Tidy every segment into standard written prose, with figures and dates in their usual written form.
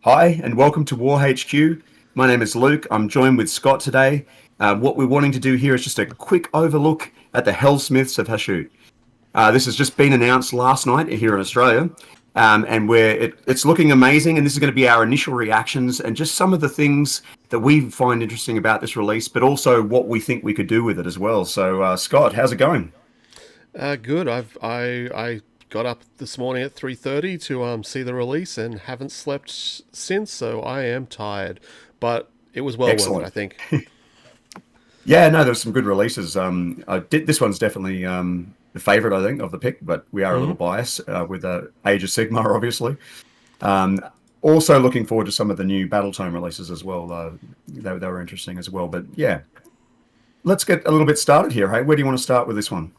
Hi, and welcome to WarHQ. My name is Luke. I'm joined with Scott today. What we're wanting to do here is just a quick overlook at the Helsmiths of Hushut. This has just been announced last night here in Australia, and it's looking amazing. And this is going to be our initial reactions and just some of the things that we find interesting about this release, but also what we think we could do with it as well. So, Scott, how's it going? Good. I got up this morning at 3:30 to see the release and haven't slept since, so I am tired. But it was well worth it, I Excellent. think. Yeah, no, there's some good releases. This one's definitely the favorite, I think, of the pick, but we are a little hmm biased with Age of Sigmar, obviously. Um, Also looking forward to some of the new Battle Tome releases as well. They were interesting as well. But yeah, let's get a little bit started here. Hey, where do you want to start with this one?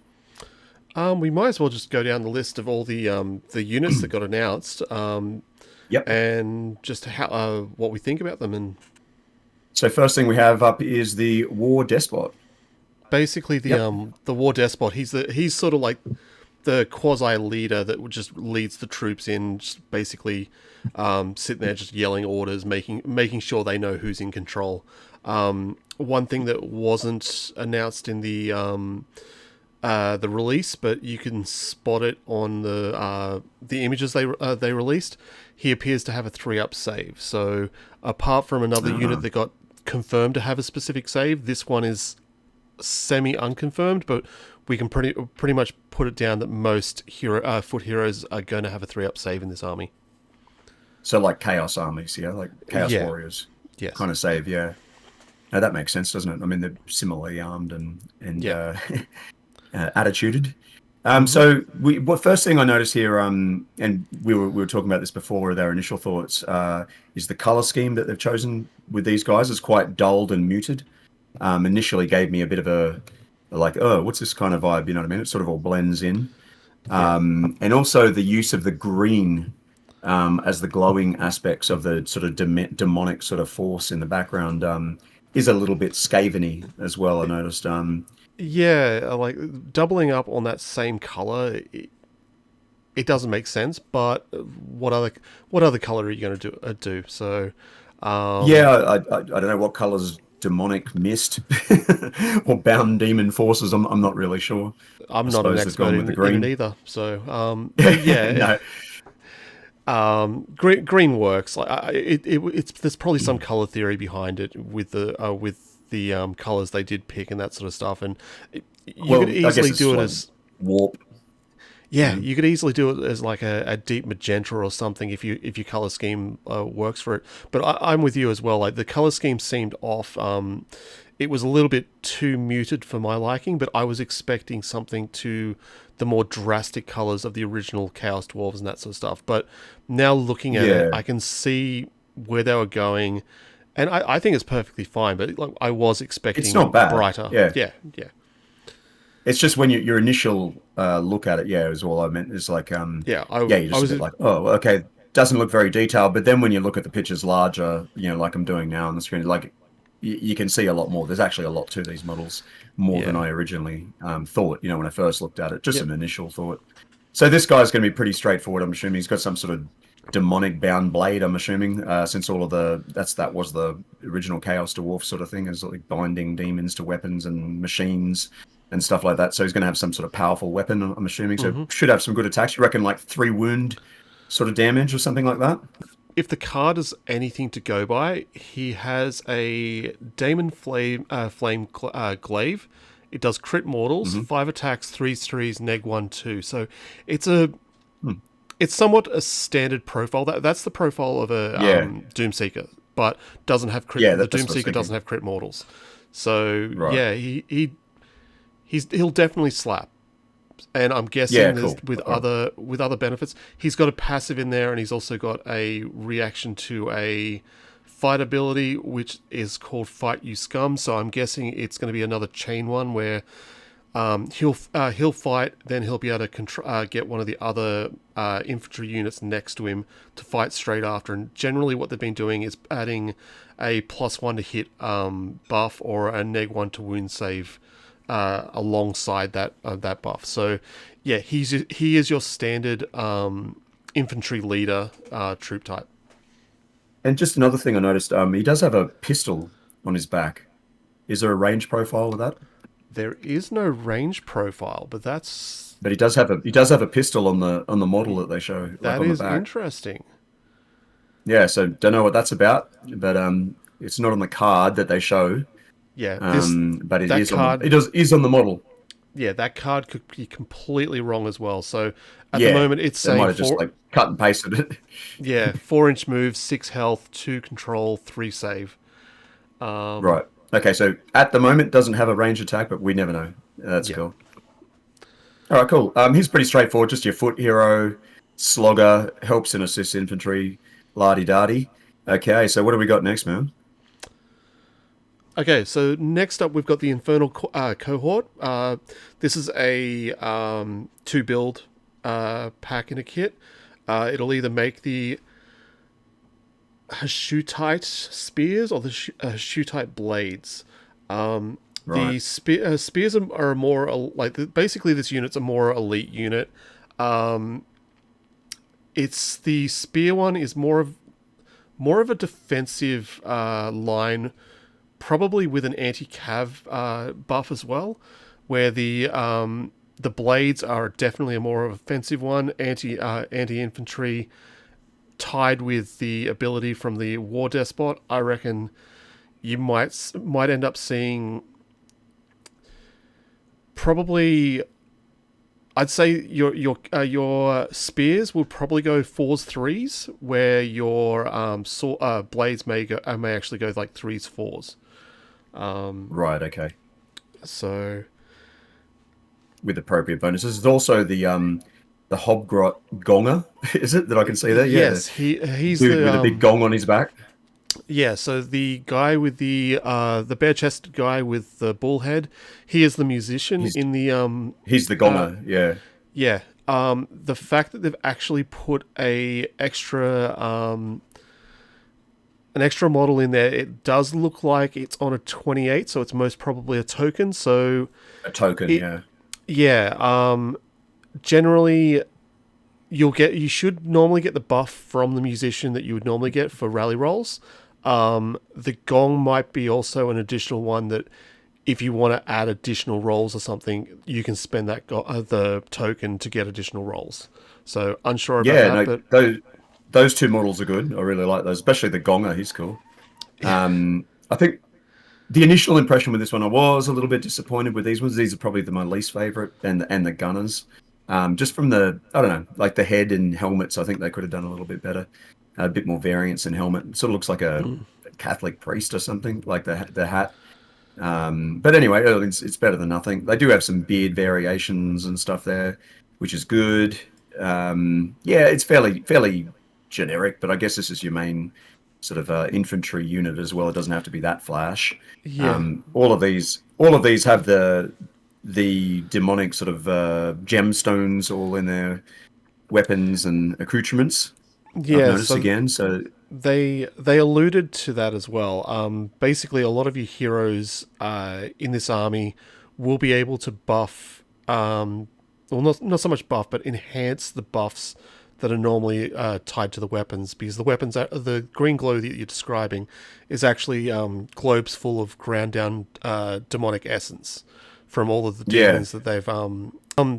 We might as well just go down the list of all the units that got announced, Yep. and just how what we think about them. And So first thing we have up is the War Despot. basically, the Yep. the War Despot. He's sort of like the quasi leader that just leads the troops in, just basically sitting there just yelling orders, making sure they know who's in control. One thing that wasn't announced in the release, but you can spot it on the images they released. He appears to have a 3-up save. So apart from another unit that got confirmed to have a specific save, this one is semi unconfirmed, but we can pretty much put it down that most foot heroes are going to have a 3-up save in this army. So like Chaos armies, yeah, like Chaos Yeah. Warriors Yes. kind of save, yeah. Now that makes sense, doesn't it? I mean, they're similarly armed and Yeah. attituded. hmm What first thing I noticed here, and we were talking about this before with our initial thoughts, is the color scheme that they've chosen with these guys is quite dulled and muted. Initially gave me a bit of a like, oh, what's this kind of vibe? You know what I mean? It sort of all blends in. Yeah. And also the use of the green as the glowing aspects of the sort of demonic sort of force in the background is a little bit scaveny as well. I noticed. Yeah, like doubling up on that same color, it doesn't make sense. But what other color are you going to do? So, Yeah, um, I don't know what colors demonic mist or bound demon forces. I'm not really sure. I I'm not an suppose they've expert gone with the in it green. either. So, but yeah, No. green works. Like it's there's probably some color theory behind it with the colors they did pick and that sort of stuff. And you could Well, I guess easily it's do it like as warp. Yeah, Mm. you could easily do it as like a deep magenta or something if your color scheme works for it. But I'm with you as well. Like the color scheme seemed off. It was a little bit too muted for my liking, but I was expecting something to the more drastic colors of the original Chaos Dwarves and that sort of stuff. But now looking at it, Yeah, I can see where they were going, and I think it's perfectly fine. But like, I was it's not expecting bad. brighter. Yeah. Yeah, yeah, It's just when your initial look at it, yeah, is all I meant. Is like, yeah. I yeah, you're I just a was bit like, oh, well, okay, doesn't look very detailed. But then when you look at the pictures larger, like I'm doing now on the screen, like you can see a lot more. There's actually a lot to these models, more than yeah. I originally thought. When I first looked at it, just Yep. an initial thought. So this guy's going to be pretty straightforward. I'm assuming he's got some sort of demonic bound blade. I'm assuming since all of that was the original Chaos Dwarf sort of thing, is like binding demons to weapons and machines and stuff like that. So he's going to have some sort of powerful weapon. I'm assuming. So hmm should have some good attacks. You reckon like 3 wound sort of damage or something like that? If the card is anything to go by, he has a Daemon Glaive. It does crit mortals, Hmm. 5 attacks, 3 threes, neg 1/2. So it's a Hmm. it's somewhat a standard profile. That's the profile of a Yeah, Doomseeker, but doesn't have crit. yeah, The that's what I was Doomseeker doesn't thinking. have crit mortals. So Right. yeah, he'll definitely slap. And I'm Yeah, guessing there's cool. with All right. other benefits. He's got a passive in there, and he's also got a reaction to a fight ability, which is called Fight You Scum. So I'm guessing it's going to be another chain one where he'll fight, then he'll be able to get one of the other infantry units next to him to fight straight after. And generally, what they've been doing is adding a +1 to hit buff or a -1 to wound save alongside that buff. So yeah, he is your standard infantry leader troop type. And just another thing I noticed, he does have a pistol on his back. Is there a range profile with that? There is no range profile, but But he does have a pistol on the model that they show, like that on the is back. interesting. Yeah, so don't know what that's about, but it's not on the card that they show. Yeah, But it that is on the card it does is on the model. yeah, that card could be completely wrong as well. So at the Yeah, moment, it's they might saying have just like cut and pasted it. 4-inch move, 6 health, 2 control, 3 save. Right. Okay, so at the moment doesn't have a range attack, but we never know. That's Yeah. cool. All right, cool. He's pretty straightforward. Just your foot hero, slogger, helps and assists infantry, lardy-dardy. Okay, so what do we got next, man? Okay, so next up we've got the Infernal Cohort. This is a 2 build pack in a kit. It'll either make the Hashutite spears or the Hashutite blades. The Right. spears are more basically this unit's a more elite unit. It's the spear one is more of a defensive line, probably with an anti-cav buff as well, where the blades are definitely a more offensive one, anti-infantry, tied with the ability from the War Despot. I reckon you might end up seeing probably. I'd say your spears will probably go 4s 3s, where your blades may actually go like 3s 4s. Right, okay. So With appropriate bonuses. There's also the Hobgro gonger, is it that I can see there? Yeah, the yes, he's dude the with a big gong on his back. yeah. So the guy with the bare chested guy with the bull head, he is the musician He's in the he's the gonger, yeah. yeah. The fact that they've actually put an extra model in there, it does look like it's on a 28, so it's most probably a token. So A token, it, yeah. yeah, generally you should normally get the buff from the musician that you would normally get for rally rolls. The gong might be also an additional one that if you want to add additional rolls or something, you can spend the token to get additional rolls. So unsure about Yeah, that, no, but those two models are good. I really like those, especially the gonger. He's cool. I think the initial impression with this one, I was a little bit disappointed with these ones. These are probably my least favorite, and the gunners. Just from I don't know, like the head and helmets, I think they could have done a little bit better. A bit more variance in helmet. It sort of looks like a Catholic priest or something, like the hat. But anyway, it's better than nothing. They do have some beard variations and stuff there, which is good. Yeah, it's fairly generic, but I guess this is your main sort of infantry unit as well. It doesn't have to be that flash. yeah, All of these have the demonic sort of gemstones all in their weapons and accoutrements. I've yeah. noticed So again. So they alluded to that as well. Basically, a lot of your heroes in this army will be able to buff, well, not so much buff, but enhance the buffs that are normally tied to the weapons, because the green glow that you're describing is actually globes full of ground down demonic essence from all of the yeah, demons that they've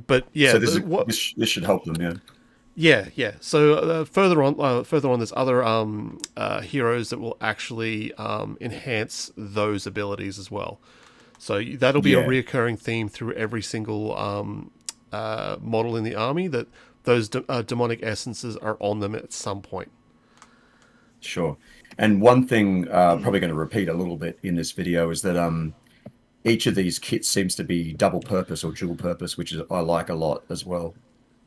but yeah, so this should help them. Yeah. yeah. So further on, there's other heroes that will actually enhance those abilities as well. So that'll be a Yeah. reoccurring theme through every single model in the army, that those demonic essences are on them at some point. Sure. And one thing, probably going to repeat a little bit in this video, is that each of these kits seems to be double purpose or dual purpose, which is I like a lot as well.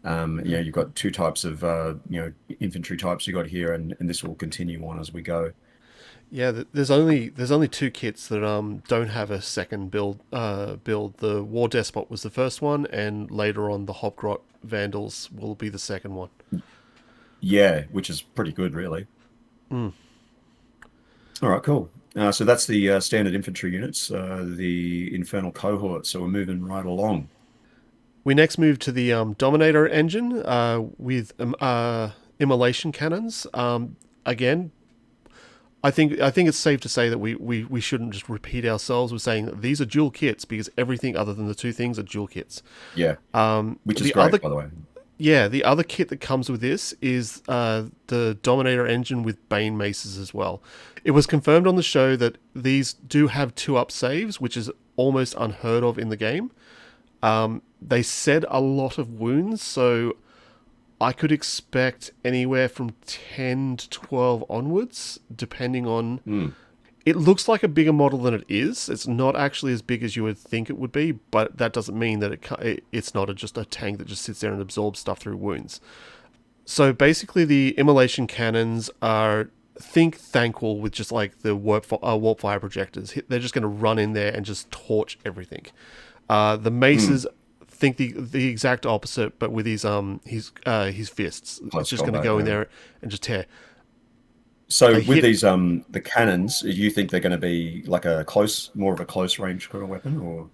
You've got two types of infantry types you got here, and this will continue on as we go. Yeah, there's only 2 kits that don't have a second build. The War Despot was the first one, and later on the Hobgro Vandals will be the second one. Yeah, which is pretty good, really. Mm. All right, cool. So that's the standard infantry units, the Infernal Cohort. So we're moving right along. We next move to the Dominator Engine with immolation cannons. Again, I think it's safe to say that we shouldn't just repeat ourselves with saying that these are dual kits because everything other than the two things are dual kits. Yeah, which is The great, other by the way. Yeah, the other kit that comes with this is the Dominator Engine with Bane Maces as well. It was confirmed on the show that these do have 2-up saves, which is almost unheard of in the game. They said a lot of wounds, so I could expect anywhere from 10 to 12 onwards, depending on... It looks like a bigger model than it is. It's not actually as big as you would think it would be, but that doesn't mean that it's not just a tank that just sits there and absorbs stuff through wounds. So basically the immolation cannons are, think Thankful with just like the warp fire projectors. They're just going to run in there and just torch everything. The maces... think the exact opposite, but with his fists. Close It's just going to combat, go in yeah. there and just tear. So They with hit- these the cannons, do you think they're going to be like more of a close range kind of weapon, or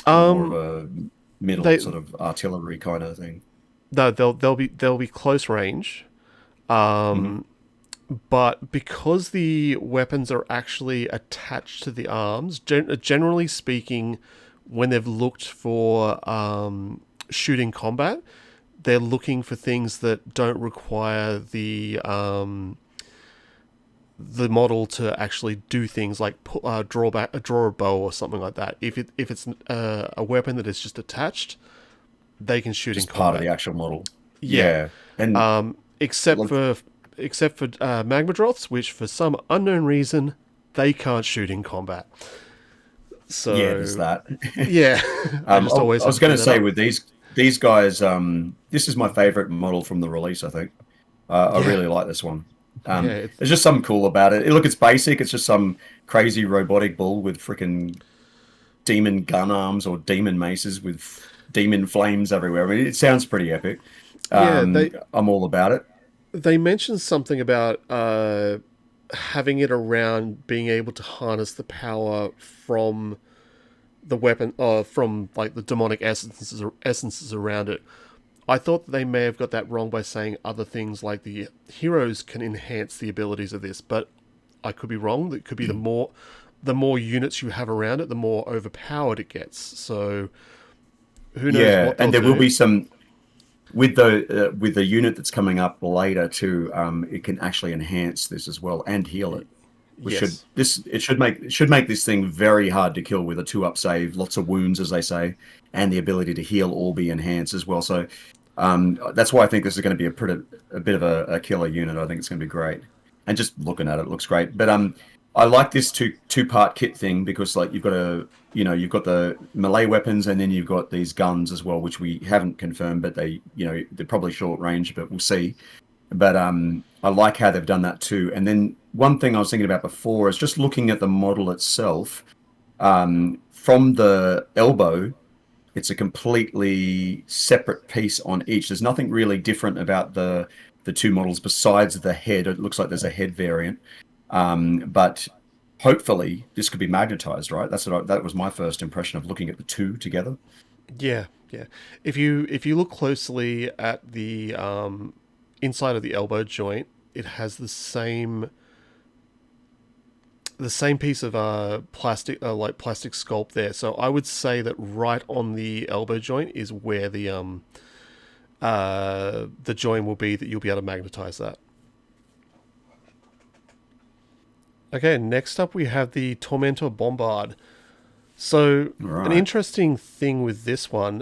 more of a middle They sort of artillery kind of thing? no, they'll be close range, Hmm. but because the weapons are actually attached to the arms, generally speaking, when they've looked for shooting combat, they're looking for things that don't require the model to actually do things like draw a bow or something like that. If it's a weapon that is just attached, they can shoot in Just part of the combat. actual model. Yeah, Yeah, and except like, for Magmadroths, which for some unknown reason they can't shoot in combat. yeah, there's So that. yeah, I just always I have was to going bring to that say up. with these guys, this is my favorite model from the release. I think I Yeah, really like this one. yeah, it's, There's just something cool about it. Look, it's basic. It's just some crazy robotic bull with freaking demon gun arms or demon maces with demon flames everywhere. I mean, it sounds pretty epic. yeah. I'm all about it. They mentioned something about having it around being able to harness the power from the weapon, from like the demonic essences around it. I thought that they may have got that wrong by saying other things like the heroes can enhance the abilities of this, but I could be wrong. That could be the more units you have around it, the more overpowered it gets. So who knows Yeah, what they'll and there will do? be some with the unit that's coming up later too. It can actually enhance this as well and heal it. Which should Yes, this it should make this thing very hard to kill with a 2-up save, lots of wounds as they say, and the ability to heal all be enhanced as well. So that's why I think this is going to be a bit of a killer unit. I think it's going to be great, and just looking at it looks great. But I like this two-part kit thing because like you've got the melee weapons and then you've got these guns as well, which we haven't confirmed, but they're probably short range, but we'll see. But I like how they've done that too. And then one thing I was thinking about before is just looking at the model itself. From the elbow, it's a completely separate piece on each. There's nothing really different about the two models besides the head. It looks like there's a head variant, but hopefully this could be magnetized, right? That was my first impression of looking at the two together. yeah, yeah. If you look closely at the inside of the elbow joint, it has the same piece of plastic, like plastic sculpt there. So I would say that right on the elbow joint is where the joint will be that you'll be able to magnetize that. Okay, next up we have the Tormentor Bombard. So All an right. interesting thing with this one,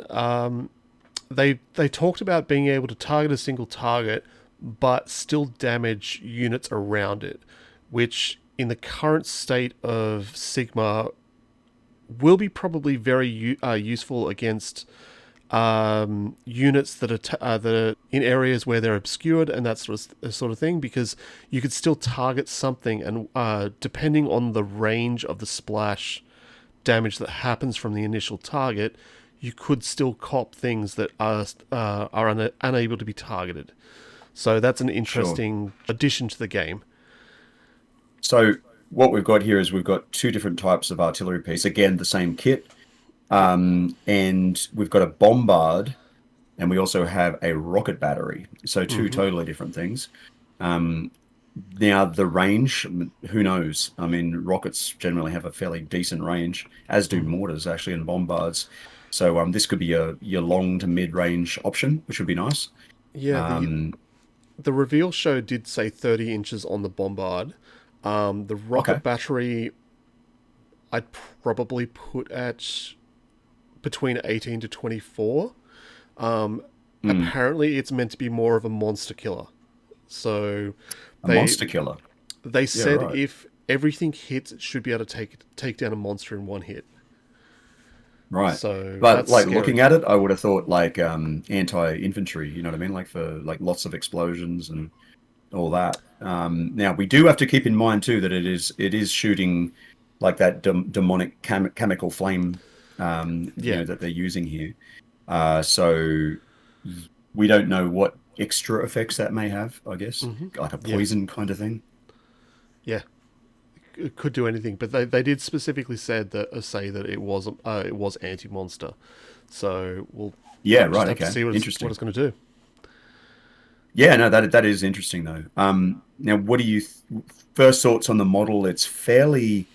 they talked about being able to target a single target, but still damage units around it, which in the current state of Sigma will be probably very useful against units that are in areas where they're obscured and that sort of thing, because you could still target something, and depending on the range of the splash damage that happens from the initial target, you could still cop things that are unable to be targeted. So that's an Sure. interesting addition to the game. So what we've got here is we've got two different types of artillery piece. Again, the same kit. Yep. And we've got a bombard, and we also have a rocket battery. So two Hmm. totally different things. Um, Now the range, who knows? I mean, rockets generally have a fairly decent range, as do Mhm. mortars actually and bombards. So this could be your long to mid range option, which would be nice. Yeah, Um, the reveal show did say 30 inches on the Bombard. The okay. rocket battery, I'd probably put at between 18 to 24. Um, Mm, Apparently, it's meant to be more of a monster killer. So a they monster killer. they Yeah, said right. if everything hits, it should be able to take down a monster in one hit. Right. So But that's like looking scary. at it, I would have thought like anti-infantry, you know what I mean? Like for like lots of explosions and all that. Now we do have to keep in mind too that it is shooting like that demonic chemical flame, Yeah. that they're using here. So we don't know what extra effects that may have, I guess, Hmm. like a Yeah. poison kind of thing. Yeah. It could do anything, but they did specifically say that it was anti monster. So we'll Yeah, just right. have to Okay. see what Interesting. it's going to do. Yeah, no, that is interesting though. Now, what do you first thoughts on the model? It's fairly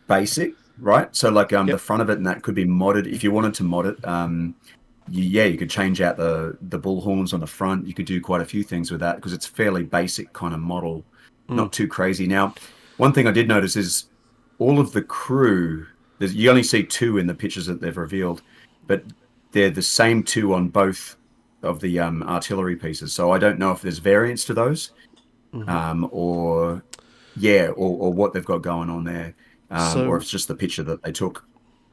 basic, right? So like the Yep. front of it and that could be modded if you wanted to mod it. Yeah, you could change out the bull horns on the front. You could do quite a few things with that because it's fairly basic kind of model, Mm. not too crazy. Now, one thing I did notice is all of the crew. You only see two in the pictures that they've revealed, but they're the same two on both of the artillery pieces. So I don't know if there's variants to those, Hmm. or yeah, or what they've got going on there, or if So it's just the picture that they took.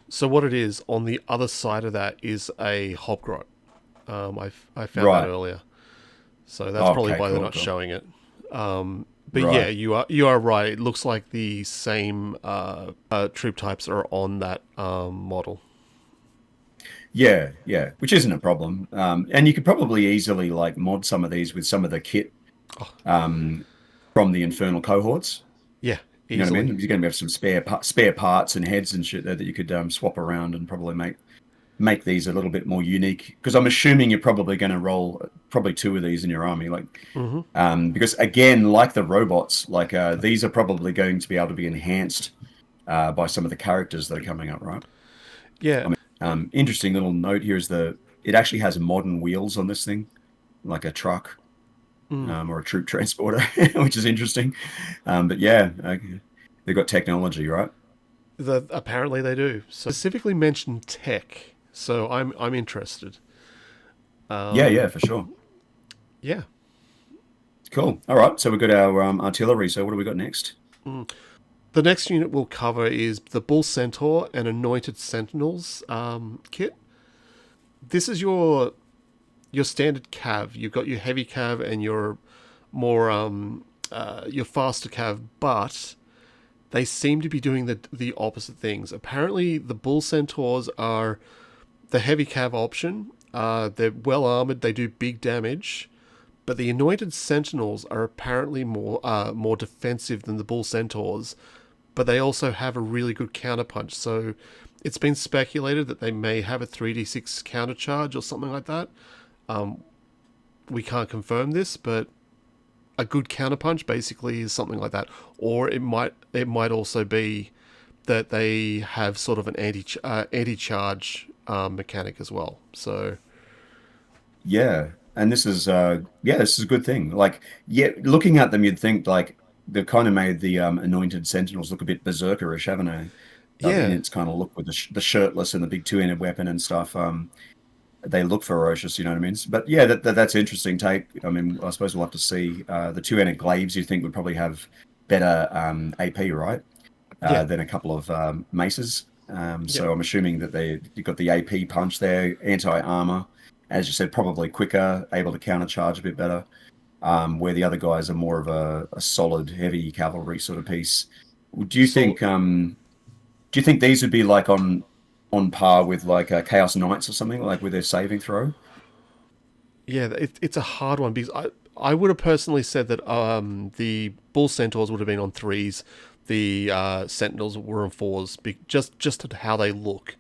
so what it is on the other side of that is a Hobgro. I found that Right. earlier, so that's probably Okay. why they're Cool. not Cool. showing it. But yeah, Right. you are right. It looks like the same troop types are on that model. Yeah. Yeah. Which isn't a problem. And you could probably easily like mod some of these with some of the kit Oh, um, from the Infernal Cohorts. yeah, You know what I easily. mean? You're going to have some spare parts and heads and shit there that you could swap around and probably make these a little bit more unique. Because I'm assuming you're probably going to roll probably two of these in your army, like Hmm. because again, like the robots, like these are probably going to be able to be enhanced by some of the characters that are coming up, right? Yeah. Interesting little note here is it actually has modern wheels on this thing, like a truck Mm. or a troop transporter, which is interesting. But yeah, they've got technology, right? Apparently they do. So specifically mentioned tech, so I'm interested. Yeah, yeah, Um, for sure. yeah. Cool. All right, so we've got our artillery. So what do we got next? Mm. The next unit we'll cover is the Bull Centaur and Anointed Sentinels kit. This is your standard cav. You've got your heavy cav and your more your faster cav, but they seem to be doing the opposite things. Apparently, the Bull Centaurs are the heavy cav option. They're well armored. They do big damage, but the Anointed Sentinels are apparently more defensive than the Bull Centaurs. But they also have a really good counterpunch. So it's been speculated that they may have a 3d6 counter charge or something like that. We can't confirm this, but a good counterpunch basically is something like that. Or it might also be that they have sort of an anti charge mechanic as well. So Yeah, and this is a good thing. Like, yeah, looking at them, you'd think like they've kind of made the anointed sentinels look a bit berserkerish, haven't they? In yeah, its kind of look with the shirtless and the big two-handed weapon and stuff. They look ferocious, you know what I mean? But yeah, that's interesting take. I mean, I suppose we'll have to see. The two-handed glaives, you think would probably have better AP, right? yeah, Than a couple of maces. yeah, So I'm assuming that you've got the AP punch there, anti-armor, as you said, probably quicker, able to countercharge a bit better. Where the other guys are more of a solid, heavy cavalry sort of piece. Do you so think do you think these would be like on par with like Chaos Knights or something, like with their saving throw? yeah, it's a hard one because I would have personally said that the Bull Centaurs would have been on threes, the Sentinels were on fours, just how they look.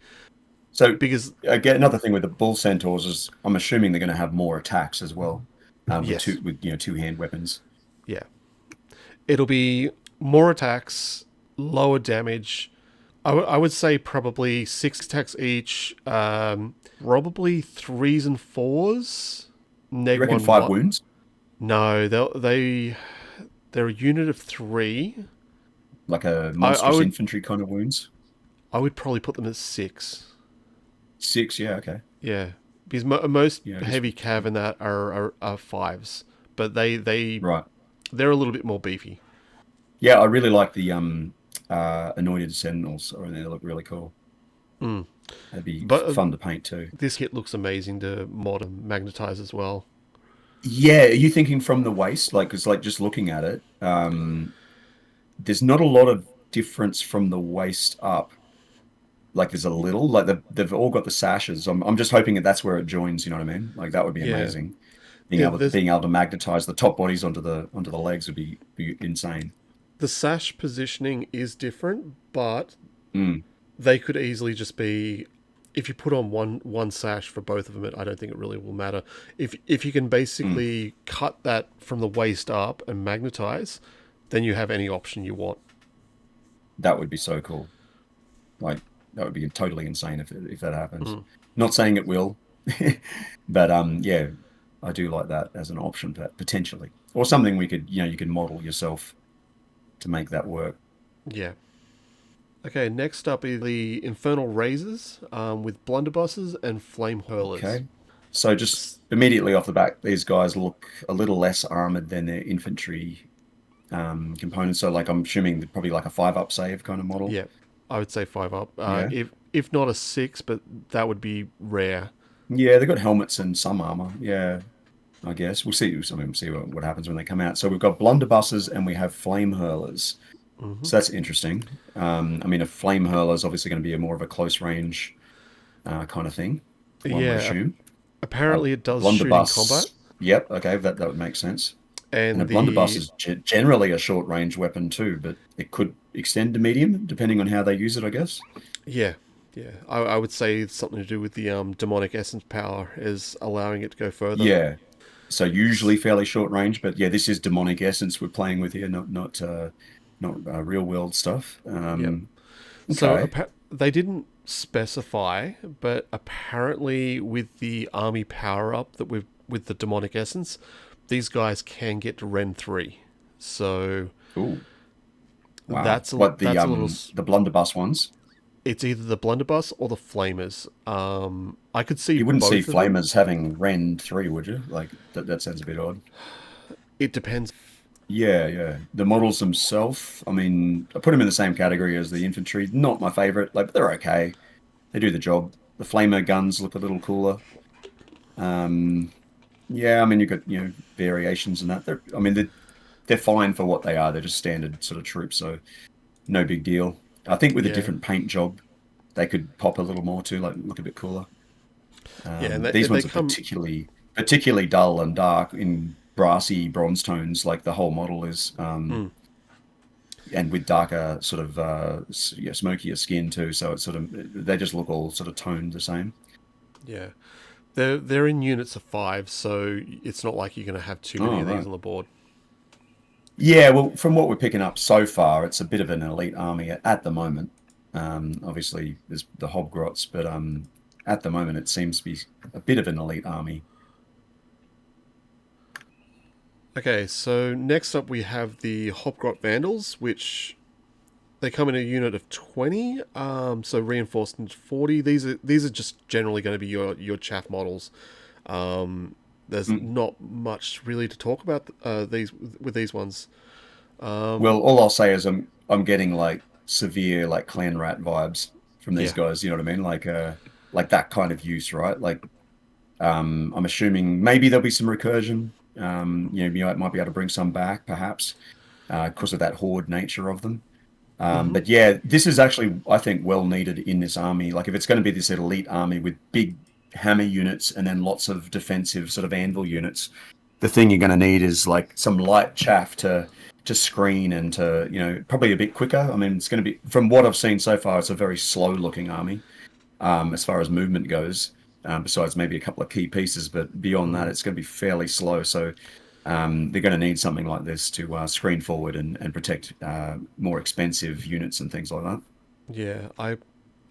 So Because again, another thing with the Bull Centaurs is I'm assuming they're going to have more attacks as well, yes, with two hand weapons. yeah, It'll be more attacks, lower damage. I would say probably 6 attacks each. Probably 3s and 4s. You Neg reckon one 5 what? wounds? No, they're a unit of 3. Like a I monstrous would infantry kind of wounds? I would probably put them at 6. 6, yeah, okay. Yeah, because most Yeah, just heavy cav in that are 5s, but right. they're a little bit more beefy. Yeah, I really like the anointed sentinels. Or they look really cool. Mm. That'd be But fun to paint too. this kit looks amazing to mod and magnetize as well. Yeah, are you thinking from the waist? Like, it's like just looking at it. There's not a lot of difference from the waist up. Like, there's a little. Like, they've all got the sashes. I'm just hoping that that's where it joins. You know what I mean? Like, that would be Yeah, amazing. yeah. There's Being able to magnetize the top bodies onto the legs would be insane. the sash positioning is different, but Mm, they could easily just be. If you put on one sash for both of them, I don't think it really will matter. If you can mm. basically cut that from the waist up and magnetize, then you have any option you want. That would be so cool. Like, that would be totally insane if that happens. Mm. Not saying it will, but yeah, I do like that as an option potentially, or something you could model yourself to make that work. Yeah. Okay, next up is the Infernal Raises with blunderbusses and flame hurlers. Okay. So just immediately off the back, these guys look a little less armored than their infantry components. So like I'm assuming probably like a 5-up save kind of model. Yeah, I would say 5 up. Yeah. If not a 6, but that would be rare. Yeah, they've got helmets and some armor. Yeah, I guess we'll see. We'll see what happens when they come out. So we've got blunderbusses and we have flame hurlers. Hmm. So that's interesting. I mean, a flame hurler is obviously going to be more of a close range kind of thing. One would Yeah, assume. apparently it does shoot in combat, Blunderbuss. Yep. Okay, that would make sense. And a and blunderbuss the is generally a short range weapon too, but it could extend to medium depending on how they use it, I guess. yeah, yeah, I would say it's something to do with the demonic essence power is allowing it to go further. Yeah. So usually fairly short range, but yeah, this is demonic essence we're playing with here, not real world stuff. Yep. So Okay. they didn't specify, but apparently with the army power up that with the demonic essence, these guys can get to Ren 3. So Cool. Wow. that's a, What that's a little. the blunderbuss ones? It's either the blunderbuss or the flamers. I could see You wouldn't see both of them. flamers having Ren 3, would you? Like that sounds a bit odd. It depends. Yeah, yeah. The models themselves, I mean, I put them in the same category as the infantry. Not my favorite, like, but they're okay. They do the job. The flamer guns look a little cooler. Um, yeah, I mean, you've got, variations in that. They're fine for what they are. They're just standard sort of troops, so no big deal. I think with a Yeah, different paint job, they could pop a little more too, like look a bit cooler. yeah, and These they ones are come. particularly dull and dark in brassy bronze tones, like the whole model is, Mm, and with darker sort of smokier skin too. So it's sort of they just look all sort of toned the same. yeah, they're in units of 5, so it's not like you're going to have too many Oh, of these right. on the board. Yeah, well, from what we're picking up so far, it's a bit of an elite army at the moment. Obviously, there's the Hobgrots, but at the moment, it seems to be a bit of an elite army. Okay, so next up we have the Hobgrot Vandals, which they come in a unit of 20, so reinforced into 40. These are just generally going to be your chaff models. There's Mm. not much really to talk about these ones. Well, all I'll say is I'm getting like severe like clan rat vibes from these Yeah. guys. You know what I mean? Like that kind of use, right? Like I'm assuming maybe there'll be some recursion. You might be able to bring some back, perhaps, because of that horde nature of them. Hmm. But yeah, this is actually, I think, well needed in this army. Like, if it's going to be this elite army with big hammer units and then lots of defensive sort of anvil units, the thing you're going to need is like some light chaff to screen and to, probably a bit quicker. I mean, it's going to be, from what I've seen so far, it's a very slow looking army as far as movement goes. Besides maybe a couple of key pieces, but beyond that, it's going to be fairly slow. So they're going to need something like this to screen forward and protect more expensive units and things like that. Yeah,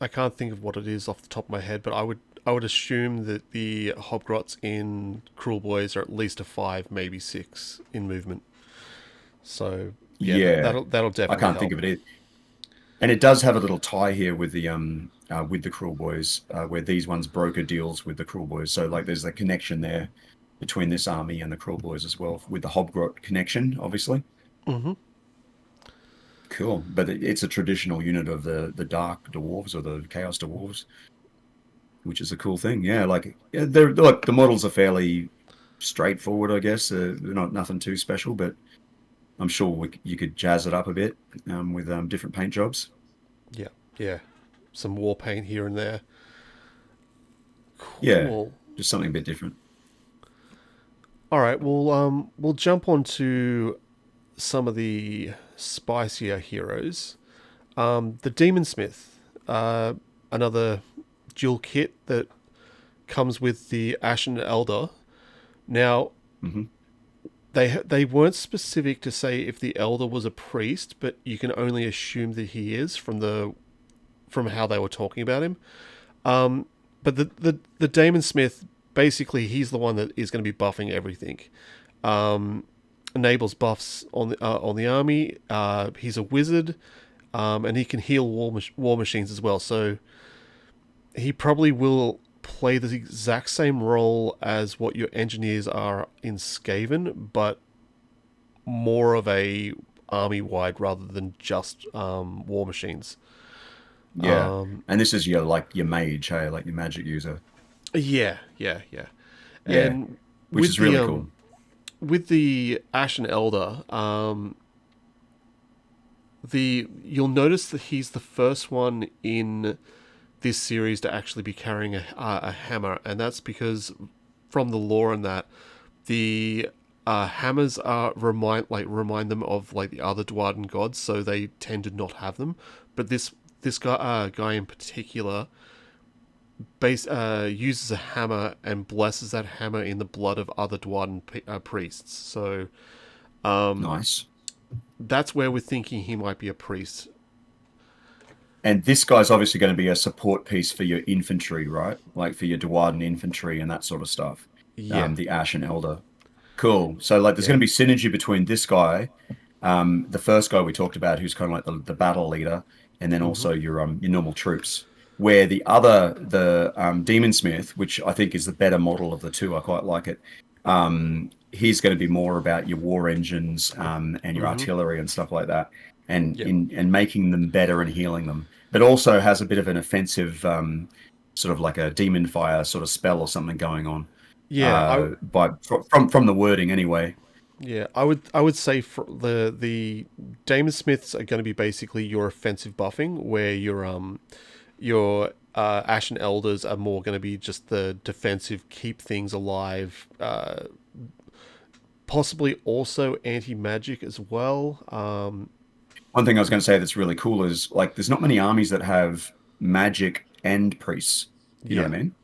I can't think of what it is off the top of my head, but I would assume that the Hobgrots in Cruel Boys are at least a 5, maybe 6 in movement. So yeah, Yeah, that'll I definitely can't help. think of it either. And it does have a little tie here with the Cruel Boys, where these ones broker deals with the Cruel Boys. So like there's a connection there between this army and the Cruel Boys as well, with the Hobgrot connection, obviously. Hmm. Cool, but it's a traditional unit of the Dark Dwarves or the Chaos Dwarves, which is a cool thing. Yeah, like yeah, they're look, the models are fairly straightforward, I guess. They're not nothing too special, but I'm sure you could jazz it up a bit with different paint jobs. Yeah, yeah, some war paint here and there. Yeah, Cool. just something a bit different. All right, we'll jump on to some of the spicier heroes. The Demon Smith, another dual kit that comes with the Ashen Elder. Now, Hmm. they weren't specific to say if the Elder was a priest, but you can only assume that he is from how they were talking about him. But the Demon Smith, basically, he's the one that is going to be buffing everything. Enables buffs on the army. He's a wizard, and he can heal war machines as well. So he probably will play the exact same role as what your engineers are in Skaven, but more of a army wide rather than just war machines. Yeah, and this is your mage, hey, like your magic user. Yeah, yeah, yeah. Yeah, And which with is really the cool. with the Ashen Elder, you'll notice that he's the first one in this series to actually be carrying a hammer, and that's because from the lore and that the hammers are remind them of like the other Dwarden gods, so they tend to not have them. But this guy in particular uses a hammer and blesses that hammer in the blood of other Dwarden priests. So Nice. that's where we're thinking he might be a priest. And this guy's obviously going to be a support piece for your infantry, right? Like for your Dwarden infantry and that sort of stuff. Yeah, The Ashen Elder. Cool. So like there's yeah. going to be synergy between this guy, the first guy we talked about, who's kind of like the battle leader, and then Hmm. also your normal troops. Where the Demon Smith, which I think is the better model of the two, I quite like it. He's going to be more about your war engines and your Hmm. artillery and stuff like that, and Yep. in making them better and healing them. But also has a bit of an offensive, sort of like a demon fire sort of spell or something going on. Yeah, From the wording anyway. I would say for the Demon Smiths are going to be basically your offensive buffing, where your Ashen Elders are more going to be just the defensive, keep things alive. Possibly also anti magic as well. One thing I was going to say that's really cool is like there's not many armies that have magic and priests. You know Yeah, what I mean?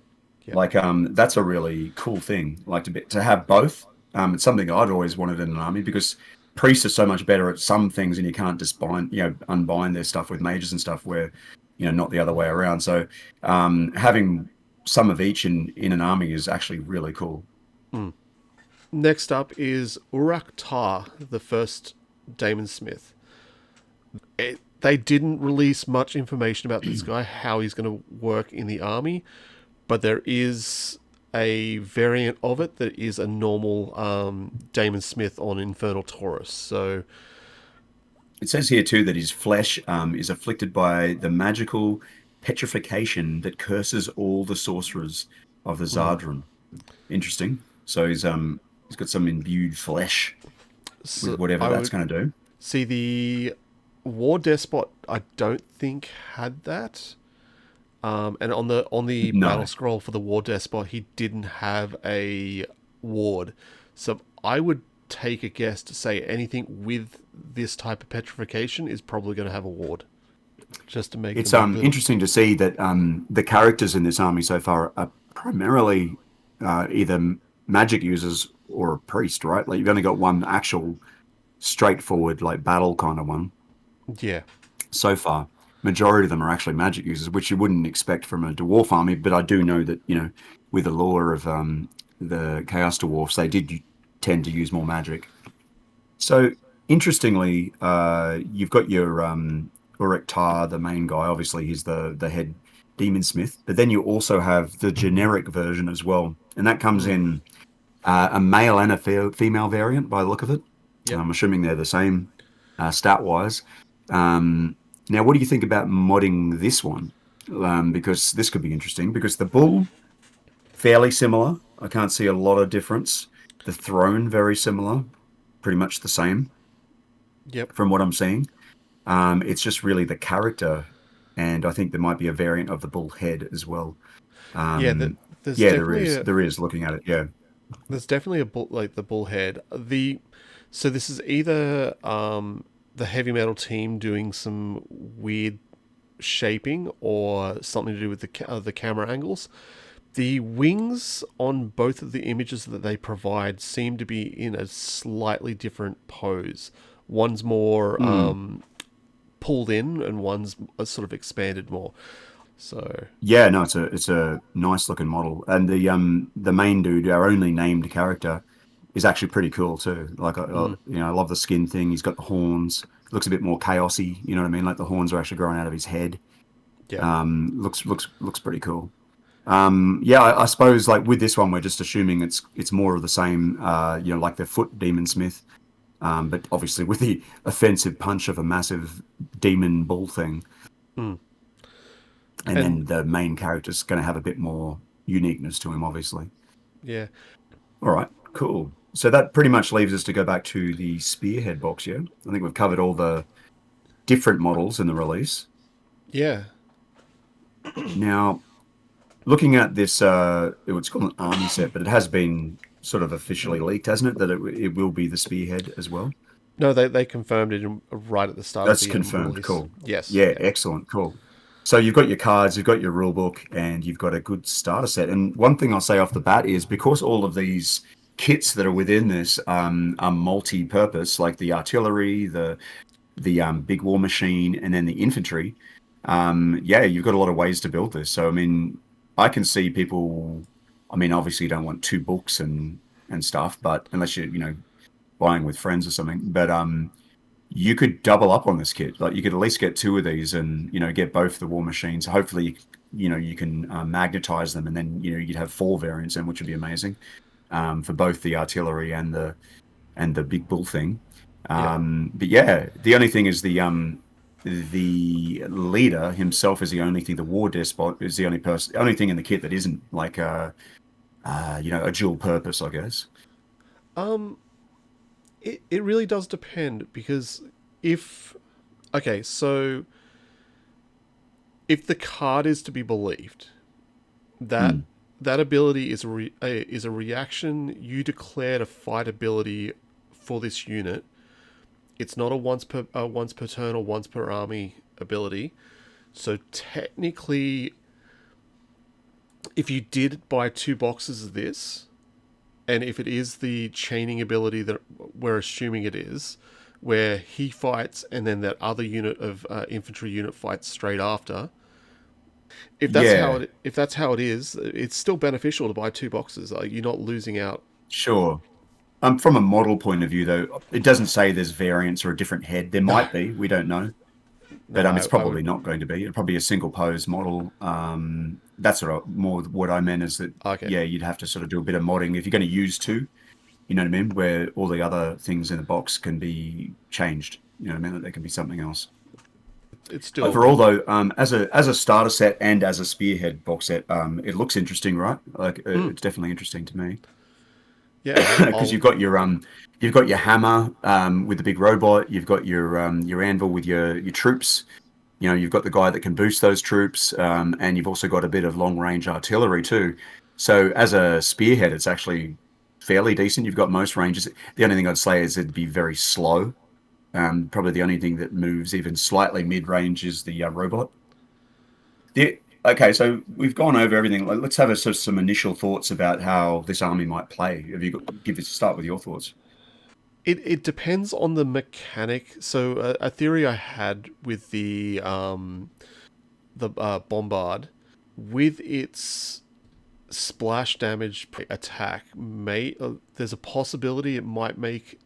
yeah, Like that's a really cool thing. Like to have both. It's something I'd always wanted in an army because priests are so much better at some things, and you can't just unbind their stuff with mages and stuff. Where not the other way around. So having some of each in an army is actually really cool. Mm. Next up is Uraka, the first Demon Smith. They didn't release much information about this guy, how he's going to work in the army, but there is a variant of it that is a normal Damon Smith on Infernal Taurus. So It says here too that his flesh is afflicted by the magical petrification that curses all the sorcerers of the Zardrun. Interesting. So he's got some imbued flesh with so whatever I that's would going to do. see the War Despot. I don't think had that. And on the battle No. scroll for the War Despot, he didn't have a ward. So I would take a guess to say anything with this type of petrification is probably going to have a ward, just to make It's them a little. interesting to see that the characters in this army so far are primarily either magic users or a priest, right? Like you've only got one actual straightforward like battle kind of one Yeah. so far. Majority of them are actually magic users, which you wouldn't expect from a dwarf army. But I do know that with the lore of the Chaos Dwarfs, they did tend to use more magic. So interestingly, you've got your Uraka, the main guy. Obviously, he's the head demon smith. But then you also have the generic version as well, and that comes in a male and a female variant by the look of it. Yep. I'm assuming they're the same stat wise. Now, what do you think about modding this one? Because this could be interesting. Because the bull, fairly similar. I can't see a lot of difference. The throne, very similar, pretty much the same. Yep. From what I'm seeing, it's just really the character, and I think there might be a variant of the bull head as well. Yeah. There's Yeah, definitely there is. Looking at it, yeah. there's definitely a like the bullhead. So this is either the heavy metal team doing some weird shaping or something to do with the camera angles. The wings on both of the images that they provide seem to be in a slightly different pose. One's more pulled in, and one's sort of expanded more. So Yeah, no, it's a nice looking model, and the main dude, our only named character, is actually pretty cool too. Like I love the skin thing. He's got the horns. Looks a bit more chaosy. You know what I mean? Like the horns are actually growing out of his head. yeah, Looks pretty cool. Yeah, I suppose like with this one, we're just assuming it's more of the same. Like the foot demon smith, but obviously with the offensive punch of a massive demon bull thing. And then and the main character's going to have a bit more uniqueness to him, obviously. yeah, All right, cool. So that pretty much leaves us to go back to the spearhead box, yeah? I think we've covered all the different models in the release. yeah. Now, looking at this, it's called an army set, but it has been sort of officially leaked, hasn't it? That it will be the spearhead as well. No, they confirmed it right at the start of That's the confirmed. release. Cool. Yes. Yeah, excellent. Cool. So you've got your cards, you've got your rule book, and you've got a good starter set. And one thing I'll say off the bat is because all of these kits that are within this are multi-purpose, like the artillery, the big war machine, and then the infantry. Yeah, you've got a lot of ways to build this. So I mean, I can see people. I mean, obviously, you don't want two books and stuff, but unless you're buying with friends or something, but you could double up on this kit. Like you could at least get two of these and get both the war machines. Hopefully, you can magnetize them, and then you'd have four variants in, which would be amazing for both the artillery and the big bull thing. But yeah, the only thing is the leader himself is the only thing. The war despot is the only thing in the kit that isn't like a dual purpose, I guess. It really does depend, because so if the card is to be believed, that ability is a reaction you declared a fight ability for this unit. It's not a once per turn or once per army ability. So technically, if you did buy two boxes of this, and if it is the chaining ability that we're assuming it is, where he fights and then that other unit of infantry unit fights straight after, if that's how it is, it's still beneficial to buy two boxes. You're not losing out. Sure. From a model point of view, though, it doesn't say there's variants or a different head. There might be. We don't know. But No, it's probably not going to be. It'll probably be a single pose model. That's more what I meant is that, Okay. yeah, you'd have to sort of do a bit of modding if you're going to use two, you know what I mean? Where all the other things in the box can be changed, you know what I mean? That they can be something else. It's still Overall, though, as a starter set and as a spearhead box set, it looks interesting, right? Like it's definitely interesting to me. yeah. Because you've got your hammer with the big robot, you've got your anvil with your troops, you've got the guy that can boost those troops, and you've also got a bit of long range artillery too. So as a spearhead, it's actually fairly decent. You've got most ranges. The only thing I'd say is it'd be very slow. Probably the only thing that moves even slightly mid range is the robot. okay, so we've gone over everything. Let's have sort of some initial thoughts about how this army might play. Have you give us start with your thoughts? It depends on the mechanic. So a theory I had with the bombard, with its splash damage attack, may there's a possibility it might make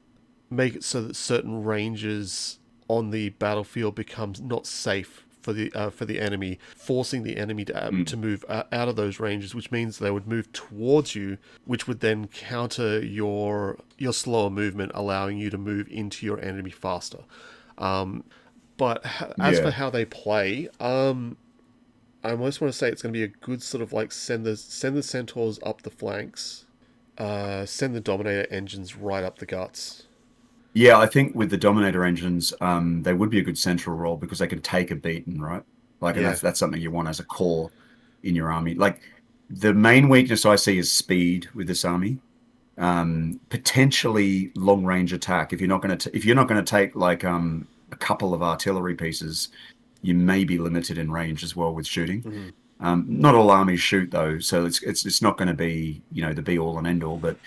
it so that certain ranges on the battlefield becomes not safe for the enemy, forcing the enemy to move out of those ranges, which means they would move towards you, which would then counter your slower movement, allowing you to move into your enemy faster. But as for Yeah. how they play, I almost want to say it's going to be a good sort of like send the centaurs up the flanks, send the Dominator engines right up the guts. Yeah, I think with the Dominator engines, they would be a good central role because they can take a beating, right? Like, and Yeah. that's something you want as a core in your army. Like, the main weakness I see is speed with this army. Potentially long range attack. If you're not going to take like a couple of artillery pieces, you may be limited in range as well with shooting. Mm-hmm. Not all armies shoot though, so it's not going to be the be all and end all, but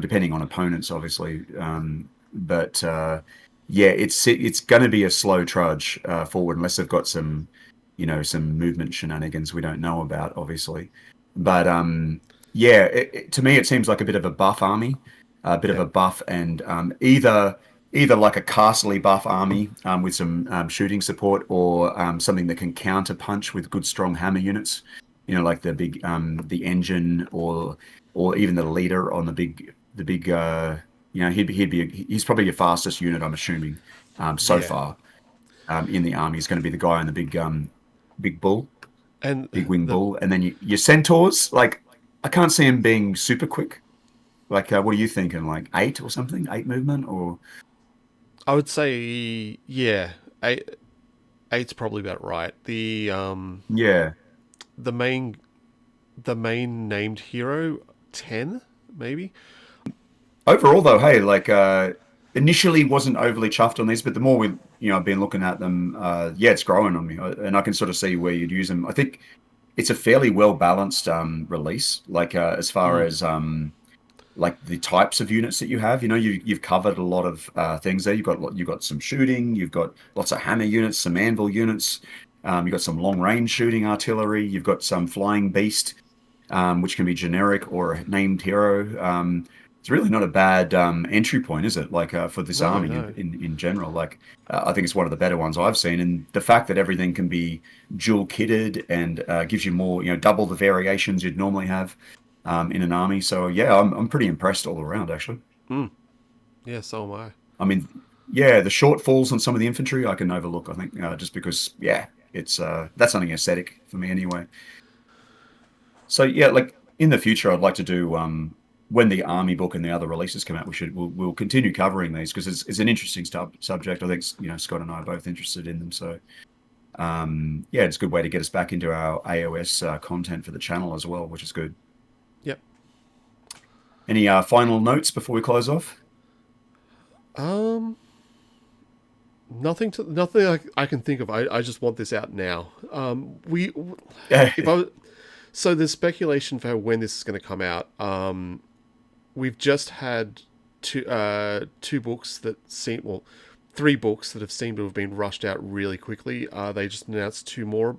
depending on opponents, obviously. But yeah, it's going to be a slow trudge forward unless they've got some movement shenanigans we don't know about, obviously. But yeah, to me it seems like a bit of a buff army, a bit of a Yep. buff, and either like a castly buff army with some shooting support, or something that can counter punch with good strong hammer units. Like the engine, or even the leader on the big. He's probably your fastest unit, I'm assuming, so Yeah. far in the army. He's going to be the guy on the big bull, And big wing the bull, and then your centaurs. Like, I can't see him being super quick. Like, what are you thinking? Like 8 or something? 8 movement or I would say, yeah, eight's probably about right. yeah. The main the main named hero, 10 maybe. Overall, though, hey, like initially wasn't overly chuffed on these, but the more I've been looking at them, yeah, it's growing on me, and I can sort of see where you'd use them. I think it's a fairly well balanced release, like as far Mm. as like the types of units that you have. You've covered a lot of things there. You've got some shooting, you've got lots of hammer units, some anvil units, you've got some long range shooting artillery, you've got some flying beast, which can be generic or a named hero. It's really not a bad entry point, is it? Like for this No, army no. in general. Like I think it's one of the better ones I've seen, and the fact that everything can be dual kitted and gives you more, double the variations you'd normally have in an army. So yeah, I'm pretty impressed all around, actually. Mm. Yeah, so am I. I mean, yeah, the shortfalls on some of the infantry I can overlook. I think just because, yeah, it's that's something aesthetic for me anyway. So yeah, like in the future, I'd like to do when the army book and the other releases come out. We'll continue covering these because it's an interesting subject. I think Scott and I are both interested in them. So yeah, it's a good way to get us back into our AOS content for the channel as well, which is good. Yep. Any final notes before we close off? Um, nothing I can think of. I just want this out now. We if I so there's speculation for when this is going to come out. We've just had two books that seem well, three books that have seemed to have been rushed out really quickly. They just announced two more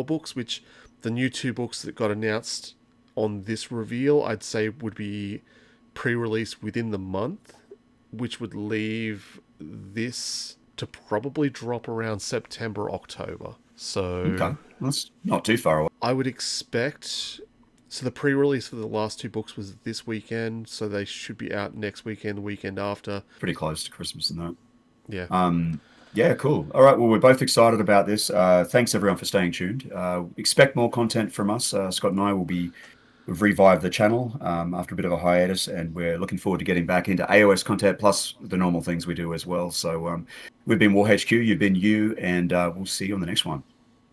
books, which the new two books that got announced on this reveal, I'd say would be pre-released within the month, which would leave this to probably drop around September, October. So Okay, that's not too far away. I would expect. So the pre-release for the last two books was this weekend, so they should be out next weekend, the weekend after. Pretty close to Christmas and that. Yeah. Yeah, cool. All right, well, we're both excited about this. Thanks everyone for staying tuned. Expect more content from us. Scott and I we've revived the channel after a bit of a hiatus, and we're looking forward to getting back into AOS content plus the normal things we do as well. So we've been WarHQ, you've been you, and we'll see you on the next one.